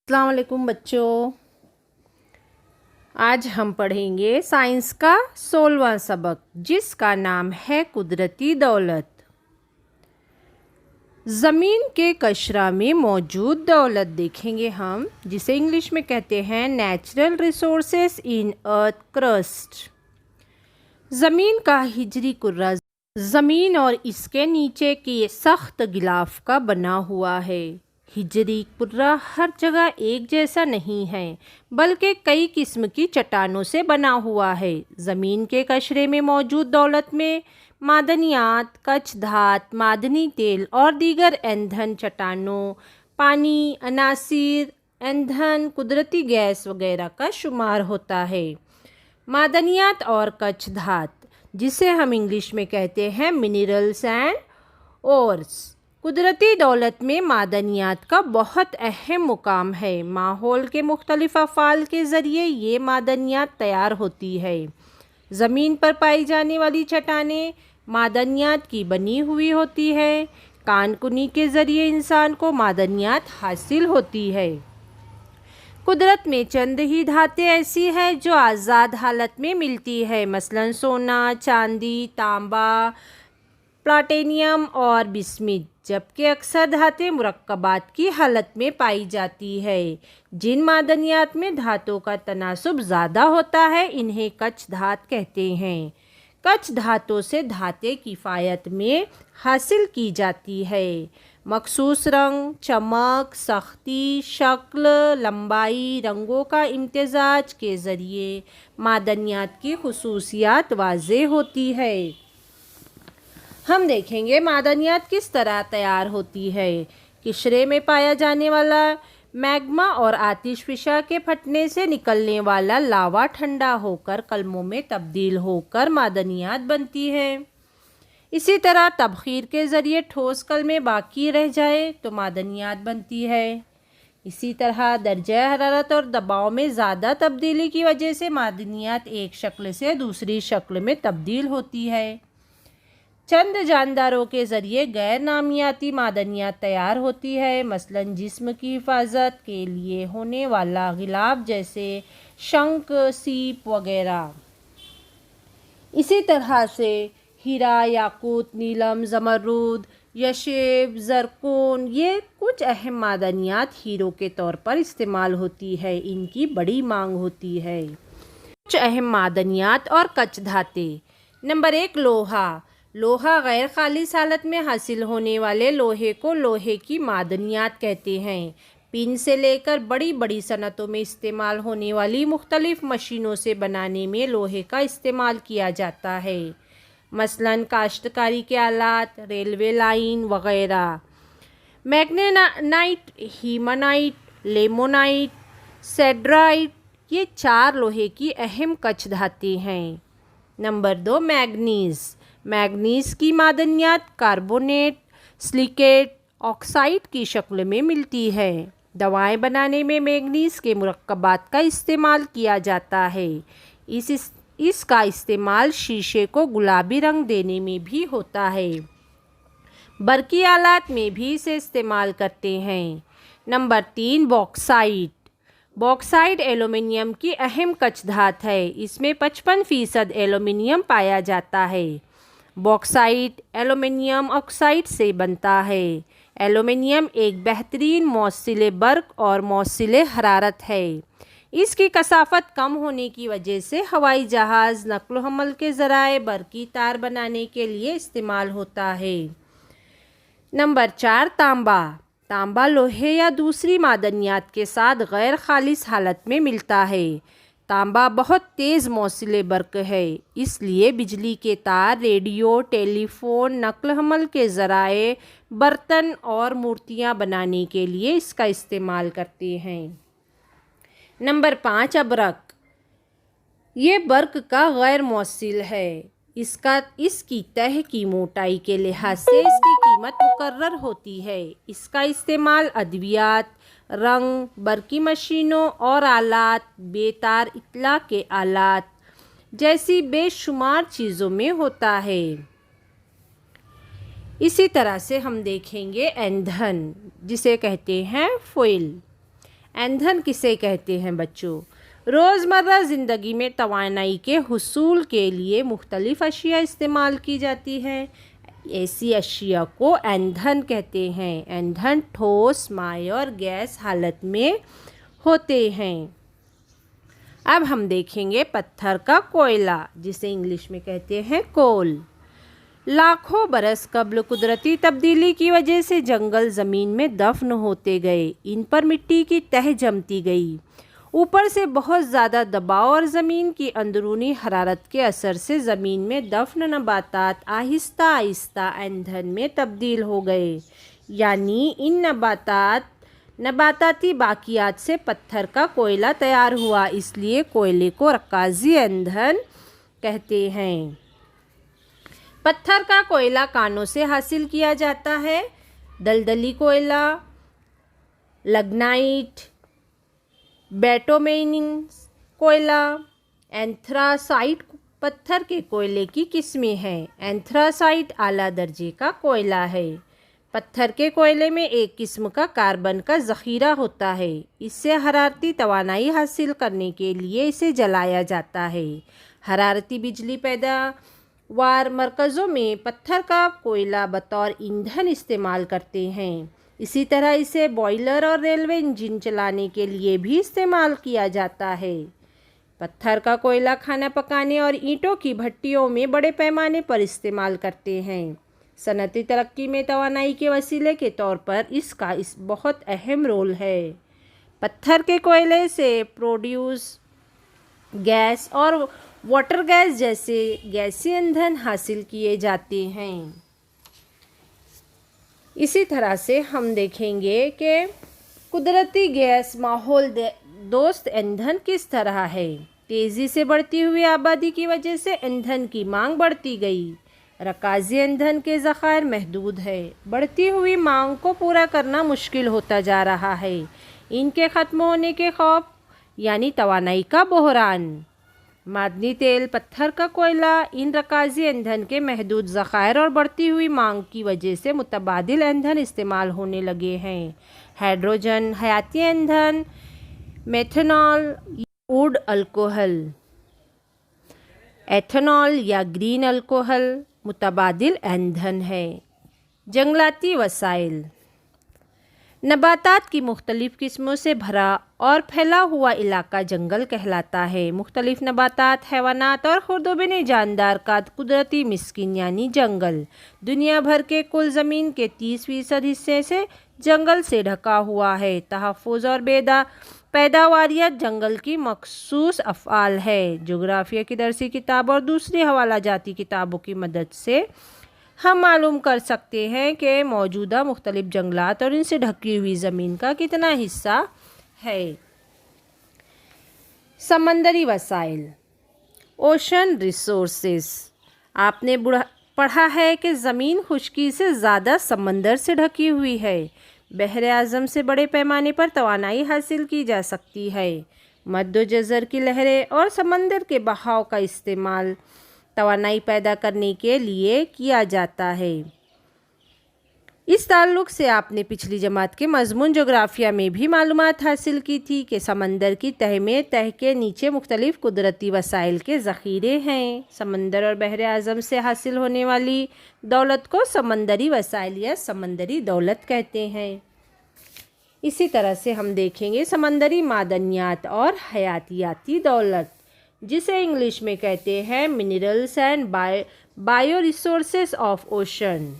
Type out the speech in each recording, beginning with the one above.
अस्सलाम वालेकुम बच्चों। आज हम पढ़ेंगे साइंस का 16वां सबक जिसका नाम है कुदरती दौलत। ज़मीन के कशरा में मौजूद दौलत देखेंगे हम, जिसे इंग्लिश में कहते हैं नेचुरल रिसोर्सेस इन अर्थ क्रस्ट। ज़मीन का हिजरी कुर्रा ज़मीन और इसके नीचे के सख्त गिलाफ का बना हुआ है। हिजरी कुर्रा हर जगह एक जैसा नहीं है, बल्कि कई किस्म की चट्टानों से बना हुआ है। ज़मीन के कशरे में मौजूद दौलत में मादनियात, कच्छ धात, मादनी तेल और दीगर ईंधन, चट्टानों, पानी, अनासिर, ईंधन, कुदरती गैस वगैरह का शुमार होता है। मादनियात और कच्छ धात, जिसे हम इंग्लिश में कहते हैं मिनरल्स एंड ओर्स। कुदरती दौलत में मादनियात का बहुत अहम मुकाम है। माहौल के मुख्तलिफ अफ़ाल के ज़रिए ये मादनियात तैयार होती है। ज़मीन पर पाई जाने वाली चट्टानें मादनियात की बनी हुई होती है। कानकुनी के ज़रिए इंसान को मादनियात हासिल होती है। कुदरत में चंद ही धातें ऐसी हैं जो आज़ाद हालत में मिलती है, मसलन सोना, चांदी, तांबा, प्लाटिनियम और बिस्मिथ, जबकि अक्सर धातें मुरक्कबात की हालत में पाई जाती है। जिन मादनियात में धातों का तनासुब ज़्यादा होता है इन्हें कच्छ धात कहते हैं। कच्छ धातों से धातें किफ़ायत में हासिल की जाती है। मखसूस रंग, चमक, सख्ती, शक्ल, लंबाई, रंगों का इम्तिजाज के ज़रिए मादनियात की खुसूसियात वाज़ेह होती है। हम देखेंगे मादनियात किस तरह तैयार होती है। किशरे में पाया जाने वाला मैग्मा और आतिशफिशा के फटने से निकलने वाला लावा ठंडा होकर कलमों में तब्दील होकर मादनियात बनती है। इसी तरह तबखीर के ज़रिए ठोस कलमे बाकी रह जाए तो मादनियात बनती है। इसी तरह दर्जा हरारत और दबाव में ज़्यादा तब्दीली की वजह से मादनियात एक शक्ल से दूसरी शक्ल में तब्दील होती है। चंद जानदारों के ज़रिए गैर नामियाती मादनियात तैयार होती है, मसलन जिस्म की हिफाजत के लिए होने वाला गिलाफ जैसे शंक, सीप वगैरह। इसी तरह से हीरा, याकूत, नीलम, ज़मरूद, यशेब, ज़रकोन ये कुछ अहम मादनियात हीरो के तौर पर इस्तेमाल होती है। इनकी बड़ी मांग होती है। कुछ अहम मादनियात और कच्छ धातें। नंबर 1, लोहा। लोहा गैर खालिस हालत में हासिल होने वाले लोहे को लोहे की मादनियात कहते हैं। पिन से लेकर बड़ी बड़ी सनतों में इस्तेमाल होने वाली मुख्तलिफ मशीनों से बनाने में लोहे का इस्तेमाल किया जाता है, मसलन काश्तकारी के आलात, रेलवे लाइन वगैरह। मैग्नेनाइट, हीमानाइट, लेमोनाइट, सेड्राइट ये 4 लोहे की अहम कच्छ धातें हैं। Number 2, manganese. मैग्नीज़ की मादनियात कार्बोनेट, सिलिकेट, ऑक्साइड की शक्ल में मिलती है। दवाएं बनाने में मैग्नीज़ के मुरक्कबात का इस्तेमाल किया जाता है। इसका इस्तेमाल शीशे को गुलाबी रंग देने में भी होता है। बरकी आलात में भी इसे इस्तेमाल करते हैं। Number 3, bauxite. बॉक्साइट एल्युमिनियम की अहम कच्छ धात है। इसमें 55% एल्युमिनियम पाया जाता है। बॉक्साइट एल्युमिनियम ऑक्साइड से बनता है। एल्युमिनियम एक बेहतरीन मौसिले बर्क और मौसिले हरारत है। इसकी कसाफत कम होने की वजह से हवाई जहाज़, नक्ल हमल के ज़राए, बरकी तार बनाने के लिए इस्तेमाल होता है। नंबर 4, तांबा। तांबा लोहे या दूसरी मादनियात के साथ गैर खालिस हालत में मिलता है। तांबा बहुत तेज़ मौसिले बर्क है, इसलिए बिजली के तार, रेडियो, टेलीफोन, नक्ल हमल के ज़राए, बर्तन और मूर्तियाँ बनाने के लिए इसका इस्तेमाल करते हैं। नंबर 5, अबरक। ये बर्क का गैर मौसिल है। इसकी तह की मोटाई के लिहाज से इसकी कीमत मुकर्रर होती है। इसका इस्तेमाल अद्वियात, रंग, बरकी मशीनों और आलात, बेतार इत्तला के आलात जैसी बेशुमार चीज़ों में होता है। इसी तरह से हम देखेंगे ईंधन, जिसे कहते हैं फ्यूल। ایندھن کسے کہتے ہیں بچوں؟ روزمرہ زندگی میں توانائی کے حصول کے لیے مختلف اشیاء استعمال کی جاتی ہیں، ایسی اشیاء کو ایندھن کہتے ہیں۔ ایندھن ٹھوس، مائع اور گیس حالت میں ہوتے ہیں۔ اب ہم دیکھیں گے پتھر کا کوئلہ، جسے انگلش میں کہتے ہیں کول۔ لاکھوں برس قبل قدرتی تبدیلی کی وجہ سے جنگل زمین میں دفن ہوتے گئے، ان پر مٹی کی تہ جمتی گئی۔ اوپر سے بہت زیادہ دباؤ اور زمین کی اندرونی حرارت کے اثر سے زمین میں دفن نباتات آہستہ آہستہ ایندھن میں تبدیل ہو گئے، یعنی ان نباتاتی باقیات سے پتھر کا کوئلہ تیار ہوا، اس لیے کوئلے کو رکازی ایندھن کہتے ہیں۔ پتھر کا کوئلہ کانوں سے حاصل کیا جاتا ہے۔ دلدلی کوئلہ، لگنائٹ، بیٹومینس کوئلہ، اینتھراسائٹ پتھر کے کوئلے کی قسمیں ہیں۔ اینتھراسائٹ اعلیٰ درجے کا کوئلہ ہے۔ پتھر کے کوئلے میں ایک قسم کا کاربن کا ذخیرہ ہوتا ہے، اس سے حرارتی توانائی حاصل کرنے کے لیے اسے جلایا جاتا ہے۔ حرارتی بجلی پیداوار مرکزوں میں پتھر کا کوئلہ بطور ایندھن استعمال کرتے ہیں۔ اسی طرح اسے بوائلر اور ریلوے انجن چلانے کے لیے بھی استعمال کیا جاتا ہے۔ پتھر کا کوئلہ کھانا پکانے اور اینٹوں کی بھٹیوں میں بڑے پیمانے پر استعمال کرتے ہیں۔ صنعتی ترقی میں توانائی کے وسیلے کے طور پر اس کا بہت اہم رول ہے۔ پتھر کے کوئلے سے پروڈیوس گیس اور واٹر گیس جیسے گیسی ایندھن حاصل کیے جاتے ہیں۔ اسی طرح سے ہم دیکھیں گے کہ قدرتی گیس ماحول دوست ایندھن کس طرح ہے۔ تیزی سے بڑھتی ہوئی آبادی کی وجہ سے ایندھن کی مانگ بڑھتی گئی۔ رکازی ایندھن کے ذخائر محدود ہے۔ بڑھتی ہوئی مانگ کو پورا کرنا مشکل ہوتا جا رہا ہے۔ ان کے ختم ہونے کے خوف یعنی توانائی کا بحران۔ معدنی تیل، پتھر کا کوئلہ، ان رکازی ایندھن کے محدود ذخائر اور بڑھتی ہوئی مانگ کی وجہ سے متبادل ایندھن استعمال ہونے لگے ہیں۔ ہائیڈروجن حیاتی ایندھن، میتھنول، ووڈ الکوہل، ایتھنول یا گرین الکوہل متبادل ایندھن ہے۔ جنگلاتی وسائل، نباتات کی مختلف قسموں سے بھرا اور پھیلا ہوا علاقہ جنگل کہلاتا ہے۔ مختلف نباتات، حیوانات اور خردوبین جاندار کا قدرتی مسکن یعنی جنگل دنیا بھر کے کل زمین کے 30% حصے سے جنگل سے ڈھکا ہوا ہے۔ تحفظ اور پیداواریت جنگل کی مخصوص افعال ہے۔ جغرافیہ کی درسی کتاب اور دوسری حوالہ جاتی کتابوں کی مدد سے ہم معلوم کر سکتے ہیں کہ موجودہ مختلف جنگلات اور ان سے ڈھکی ہوئی زمین کا کتنا حصہ ہے۔ سمندری وسائل، اوشن ریسورسز۔ آپ نے پڑھا ہے کہ زمین خشکی سے زیادہ سمندر سے ڈھکی ہوئی ہے۔ بحر اعظم سے بڑے پیمانے پر توانائی حاصل کی جا سکتی ہے۔ مد و جزر کی لہریں اور سمندر کے بہاؤ کا استعمال توانائی پیدا کرنے کے لیے کیا جاتا ہے۔ اس تعلق سے آپ نے پچھلی جماعت کے مضمون جغرافیہ میں بھی معلومات حاصل کی تھی کہ سمندر کی تہ میں تہ کے نیچے مختلف قدرتی وسائل کے ذخیرے ہیں۔ سمندر اور بحر اعظم سے حاصل ہونے والی دولت کو سمندری وسائل یا سمندری دولت کہتے ہیں۔ اسی طرح سے ہم دیکھیں گے سمندری معدنیات اور حیاتیاتی دولت، جسے انگلش میں کہتے ہیں minerals and bio resources of ocean.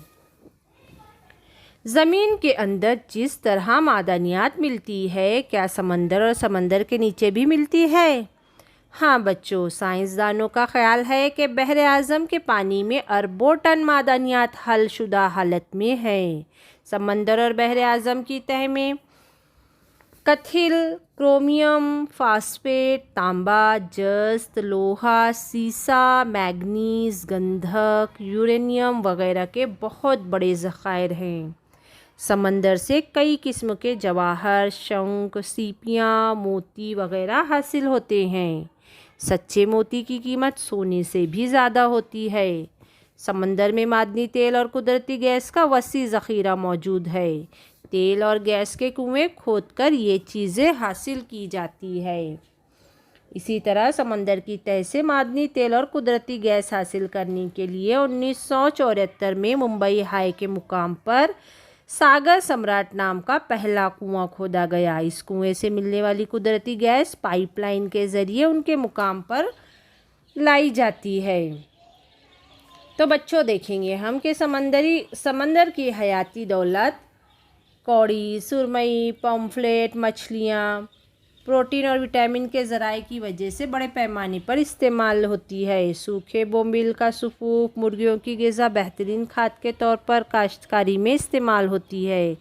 زمین کے اندر جس طرح معدنیات ملتی ہے، کیا سمندر اور سمندر کے نیچے بھی ملتی ہے؟ ہاں بچوں، سائنسدانوں کا خیال ہے کہ بحر اعظم کے پانی میں اربوں ٹن معدنیات حل شدہ حالت میں ہیں۔ سمندر اور بحر اعظم کی تہ میں کتھل، کرومیم، فاسفیٹ، تانبا، جست، لوہا، سیسا، میگنیز، گندھک، یورینیم وغیرہ کے بہت بڑے ذخائر ہیں۔ سمندر سے کئی قسم کے جواہر، شنکھ، سیپیاں، موتی وغیرہ حاصل ہوتے ہیں۔ سچے موتی کی قیمت سونے سے بھی زیادہ ہوتی ہے۔ سمندر میں معدنی تیل اور قدرتی گیس کا وسیع ذخیرہ موجود ہے۔ तेल और गैस के कुएं खोदकर ये चीज़ें हासिल की जाती है। इसी तरह समंदर की तह से मादनी तेल और कुदरती गैस हासिल करने के लिए 1974 में मुंबई हाई के मुकाम पर सागर सम्राट नाम का पहला कुआं खोदा गया। इस कुएं से मिलने वाली कुदरती गैस पाइपलाइन के ज़रिए उनके मुकाम पर लाई जाती है। तो बच्चों देखेंगे हम कि समंदर की हयाती दौलत कौड़ी, सुरमई, पॉम्फ्रेट, मछलियाँ प्रोटीन और विटामिन के ज़राए की वजह से बड़े पैमाने पर इस्तेमाल होती है। सूखे बोम्बिल का सूफूक मुर्गियों की ग़िज़ा बेहतरीन खाद के तौर पर काश्तकारी में इस्तेमाल होती है।